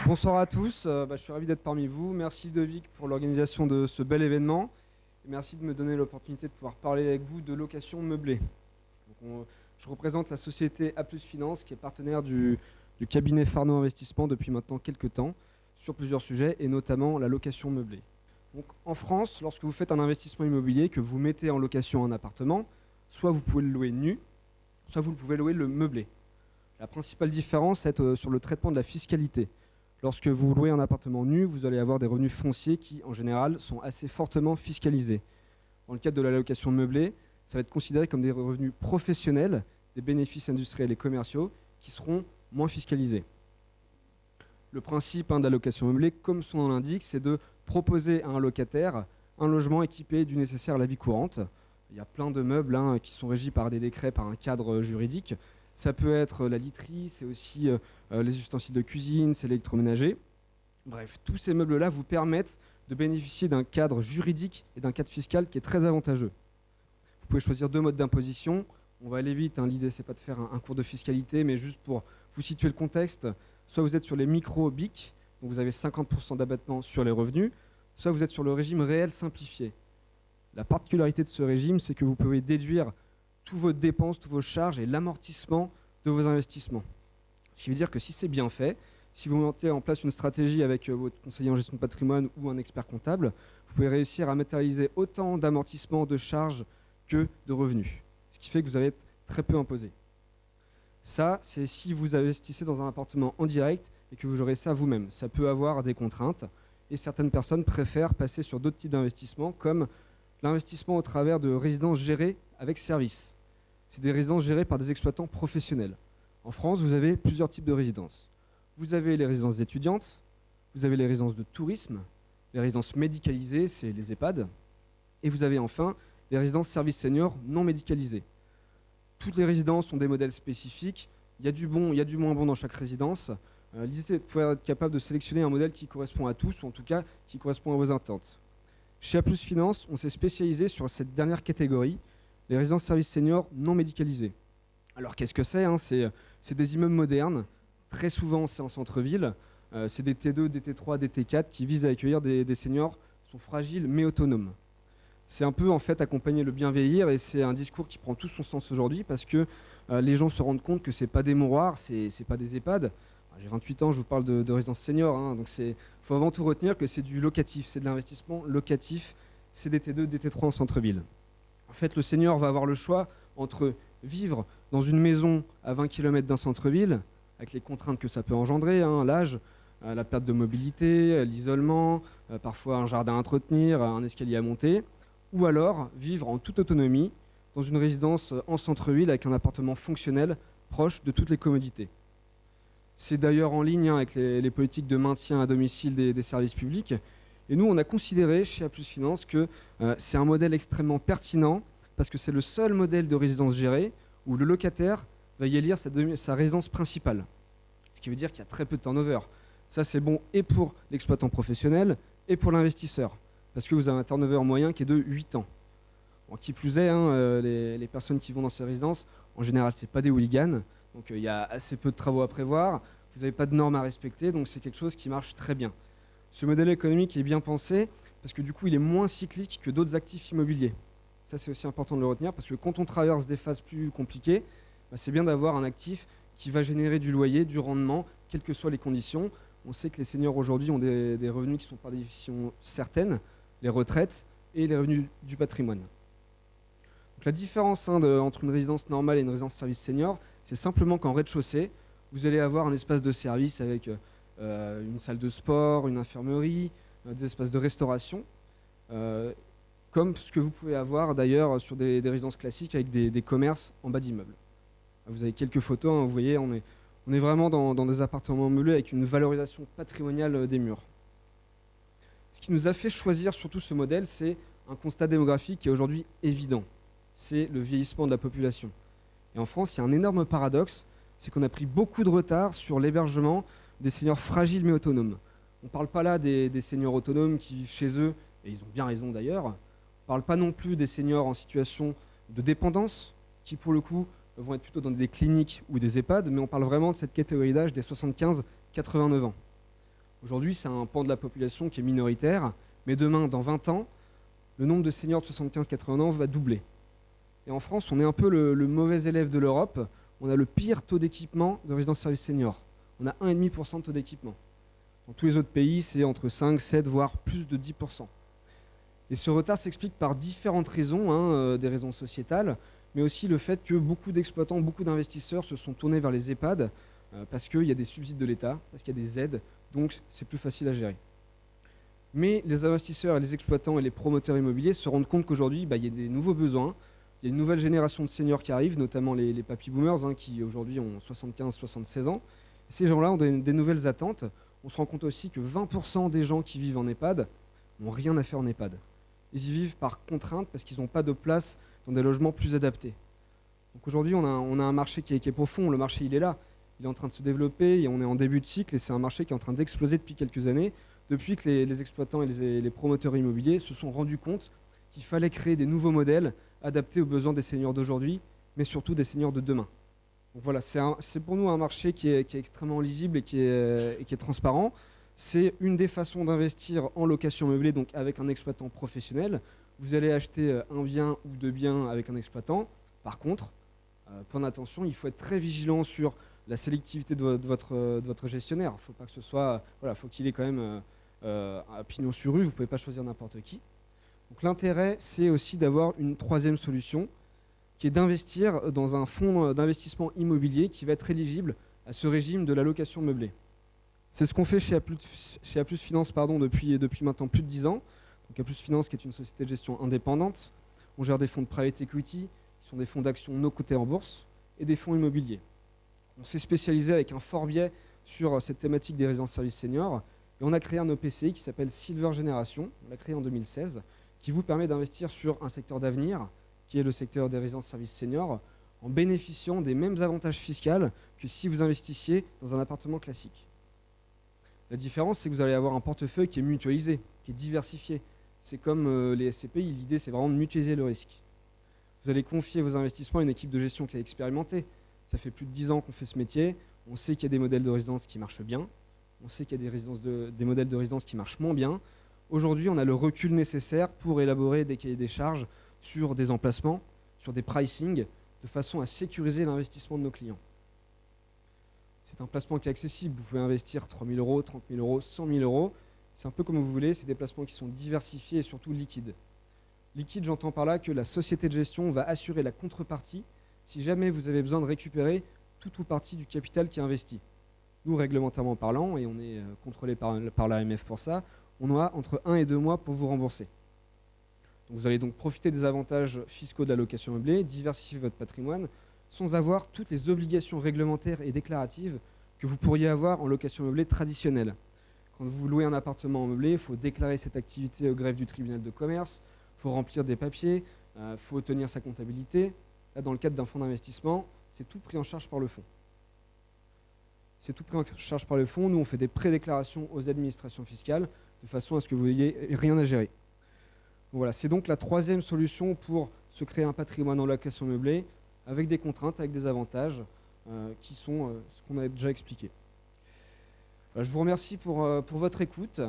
Bonsoir à tous, je suis ravi d'être parmi vous. Merci Ludovic pour l'organisation de ce bel événement. Et merci de me donner l'opportunité de pouvoir parler avec vous de location meublée. Je représente la société A+ Finance qui est partenaire du cabinet Farneau Investissement depuis maintenant quelques temps sur plusieurs sujets et notamment la location meublée. Donc, en France, lorsque vous faites un investissement immobilier, que vous mettez en location un appartement, soit vous pouvez le louer nu, soit vous pouvez louer le meublé. La principale différence est sur le traitement de la fiscalité. Lorsque vous louez un appartement nu, vous allez avoir des revenus fonciers qui, en général, sont assez fortement fiscalisés. Dans le cadre de la location meublée, ça va être considéré comme des revenus professionnels, des bénéfices industriels et commerciaux qui seront moins fiscalisés. Le principe de la location meublée, comme son nom l'indique, c'est de proposer à un locataire un logement équipé du nécessaire à la vie courante. Il y a plein de meubles qui sont régis par des décrets, par un cadre juridique. Ça peut être la literie, c'est aussi les ustensiles de cuisine, c'est l'électroménager. Bref, tous ces meubles-là vous permettent de bénéficier d'un cadre juridique et d'un cadre fiscal qui est très avantageux. Vous pouvez choisir deux modes d'imposition. On va aller vite, l'idée c'est pas de faire un cours de fiscalité, mais juste pour vous situer le contexte. Soit vous êtes sur les micro-BIC, donc vous avez 50% d'abattement sur les revenus, soit vous êtes sur le régime réel simplifié. La particularité de ce régime, c'est que vous pouvez déduire toutes vos dépenses, toutes vos charges et l'amortissement de vos investissements. Ce qui veut dire que si c'est bien fait, si vous mettez en place une stratégie avec votre conseiller en gestion de patrimoine ou un expert comptable, vous pouvez réussir à matérialiser autant d'amortissements, de charges que de revenus. Ce qui fait que vous allez être très peu imposé. Ça, c'est si vous investissez dans un appartement en direct et que vous gérez ça vous-même. Ça peut avoir des contraintes et certaines personnes préfèrent passer sur d'autres types d'investissements comme l'investissement au travers de résidences gérées avec service. C'est des résidences gérées par des exploitants professionnels. En France, vous avez plusieurs types de résidences. Vous avez les résidences étudiantes, vous avez les résidences de tourisme, les résidences médicalisées, c'est les EHPAD, et vous avez enfin les résidences services seniors non médicalisées. Toutes les résidences ont des modèles spécifiques, il y a du bon, il y a du moins bon dans chaque résidence. L'idée c'est de pouvoir être capable de sélectionner un modèle qui correspond à tous, ou en tout cas qui correspond à vos attentes. Chez A+ Finance, on s'est spécialisé sur cette dernière catégorie, les résidences services seniors non médicalisées. Alors qu'est-ce que c'est C'est des immeubles modernes, très souvent c'est en centre-ville, c'est des T2, des T3, des T4 qui visent à accueillir des seniors qui sont fragiles mais autonomes. C'est un peu en fait accompagner le bien vieillir et c'est un discours qui prend tout son sens aujourd'hui parce que les gens se rendent compte que c'est pas des mouroirs, c'est pas des EHPAD. J'ai 28 ans, je vous parle de résidence senior, donc il faut avant tout retenir que c'est du locatif, c'est de l'investissement locatif, c'est des T2, des T3 en centre-ville. En fait, le senior va avoir le choix entre vivre dans une maison à 20 km d'un centre-ville, avec les contraintes que ça peut engendrer, l'âge, la perte de mobilité, l'isolement, parfois un jardin à entretenir, un escalier à monter, ou alors vivre en toute autonomie dans une résidence en centre-ville avec un appartement fonctionnel proche de toutes les commodités. C'est d'ailleurs en ligne avec les politiques de maintien à domicile des services publics. Et nous, on a considéré chez A+ Finance que c'est un modèle extrêmement pertinent parce que c'est le seul modèle de résidence gérée où le locataire va y élire sa résidence principale. Ce qui veut dire qu'il y a très peu de turnover. Ça, c'est bon et pour l'exploitant professionnel et pour l'investisseur. Parce que vous avez un turnover moyen qui est de 8 ans. Bon, qui plus est, les personnes qui vont dans ces résidences, en général, ce n'est pas des hooligans. Donc il y a assez peu de travaux à prévoir. Vous n'avez pas de normes à respecter. Donc c'est quelque chose qui marche très bien. Ce modèle économique est bien pensé parce que du coup, il est moins cyclique que d'autres actifs immobiliers. Ça, c'est aussi important de le retenir parce que quand on traverse des phases plus compliquées, c'est bien d'avoir un actif qui va générer du loyer, du rendement, quelles que soient les conditions. On sait que les seniors aujourd'hui ont des revenus qui sont par définition certaines, les retraites et les revenus du patrimoine. Donc, la différence entre une résidence normale et une résidence service senior, c'est simplement qu'en rez-de-chaussée, vous allez avoir un espace de service avec une salle de sport, une infirmerie, des espaces de restauration, comme ce que vous pouvez avoir d'ailleurs sur des résidences classiques avec des commerces en bas d'immeuble. Vous avez quelques photos, vous voyez, on est vraiment dans des appartements meublés avec une valorisation patrimoniale des murs. Ce qui nous a fait choisir surtout ce modèle, c'est un constat démographique qui est aujourd'hui évident. C'est le vieillissement de la population. Et en France, il y a un énorme paradoxe, c'est qu'on a pris beaucoup de retard sur l'hébergement des seniors fragiles mais autonomes. On ne parle pas là des seniors autonomes qui vivent chez eux, et ils ont bien raison d'ailleurs. On ne parle pas non plus des seniors en situation de dépendance, qui pour le coup vont être plutôt dans des cliniques ou des EHPAD, mais on parle vraiment de cette catégorie d'âge des 75-89 ans. Aujourd'hui, c'est un pan de la population qui est minoritaire, mais demain, dans 20 ans, le nombre de seniors de 75-80 ans va doubler. Et en France, on est un peu le mauvais élève de l'Europe. On a le pire taux d'équipement de résidence-service senior. On a 1,5% de taux d'équipement. Dans tous les autres pays, c'est entre 5, 7, voire plus de 10%. Et ce retard s'explique par différentes raisons, des raisons sociétales, mais aussi le fait que beaucoup d'exploitants, beaucoup d'investisseurs se sont tournés vers les EHPAD parce qu'il y a des subsides de l'État, parce qu'il y a des aides, donc c'est plus facile à gérer. Mais les investisseurs, et les exploitants et les promoteurs immobiliers se rendent compte qu'aujourd'hui, il y a des nouveaux besoins, il y a une nouvelle génération de seniors qui arrivent, notamment les papy boomers, qui aujourd'hui ont 75-76 ans. Et ces gens-là ont des nouvelles attentes. On se rend compte aussi que 20% des gens qui vivent en EHPAD n'ont rien à faire en EHPAD. Ils y vivent par contrainte parce qu'ils n'ont pas de place dans des logements plus adaptés. Donc aujourd'hui, on a un marché qui est profond. Le marché, il est là. Il est en train de se développer et on est en début de cycle et c'est un marché qui est en train d'exploser depuis quelques années, depuis que les exploitants et les promoteurs immobiliers se sont rendus compte qu'il fallait créer des nouveaux modèles adaptés aux besoins des seniors d'aujourd'hui, mais surtout des seniors de demain. Donc voilà, c'est pour nous un marché qui est extrêmement lisible et qui est transparent. C'est une des façons d'investir en location meublée, donc avec un exploitant professionnel. Vous allez acheter un bien ou deux biens avec un exploitant. Par contre, point d'attention, il faut être très vigilant sur la sélectivité de votre gestionnaire. Il ne faut pas que ce soit, voilà, faut qu'il ait quand même un pignon sur rue. Vous ne pouvez pas choisir n'importe qui. Donc l'intérêt, c'est aussi d'avoir une troisième solution, qui est d'investir dans un fonds d'investissement immobilier qui va être éligible à ce régime de la location meublée. C'est ce qu'on fait chez A+ Finance depuis maintenant plus de 10 ans. Donc A+ Finance, qui est une société de gestion indépendante. On gère des fonds de private equity, qui sont des fonds d'actions non cotés en bourse, et des fonds immobiliers. On s'est spécialisé avec un fort biais sur cette thématique des résidences-services seniors, et on a créé un EPCI qui s'appelle Silver Generation, on l'a créé en 2016, qui vous permet d'investir sur un secteur d'avenir, qui est le secteur des résidences-services seniors, en bénéficiant des mêmes avantages fiscaux que si vous investissiez dans un appartement classique. La différence, c'est que vous allez avoir un portefeuille qui est mutualisé, qui est diversifié. C'est comme les SCPI, l'idée c'est vraiment de mutualiser le risque. Vous allez confier vos investissements à une équipe de gestion qui est expérimentée. Ça fait plus de 10 ans qu'on fait ce métier, on sait qu'il y a des modèles de résidence qui marchent bien, on sait qu'il y a des modèles de résidence qui marchent moins bien. Aujourd'hui, on a le recul nécessaire pour élaborer des cahiers des charges sur des emplacements, sur des pricing, de façon à sécuriser l'investissement de nos clients. C'est un placement qui est accessible. Vous pouvez investir 3 000 euros, 30 000 euros, 100 000 euros. C'est un peu comme vous voulez. C'est des placements qui sont diversifiés et surtout liquides. Liquide, j'entends par là que la société de gestion va assurer la contrepartie si jamais vous avez besoin de récupérer tout ou partie du capital qui est investi. Nous, réglementairement parlant, et on est contrôlé par l'AMF pour ça, on a entre 1 et 2 mois pour vous rembourser. Donc vous allez donc profiter des avantages fiscaux de la location meublée, diversifier votre patrimoine, sans avoir toutes les obligations réglementaires et déclaratives que vous pourriez avoir en location meublée traditionnelle. Quand vous louez un appartement meublé, il faut déclarer cette activité au greffe du tribunal de commerce, il faut remplir des papiers, il faut tenir sa comptabilité. Là, dans le cadre d'un fonds d'investissement, c'est tout pris en charge par le fonds. C'est tout pris en charge par le fonds. Nous, on fait des prédéclarations aux administrations fiscales de façon à ce que vous n'ayez rien à gérer. Voilà, c'est donc la troisième solution pour se créer un patrimoine en location meublée avec des contraintes, avec des avantages qui sont ce qu'on a déjà expliqué. Voilà, je vous remercie pour votre écoute.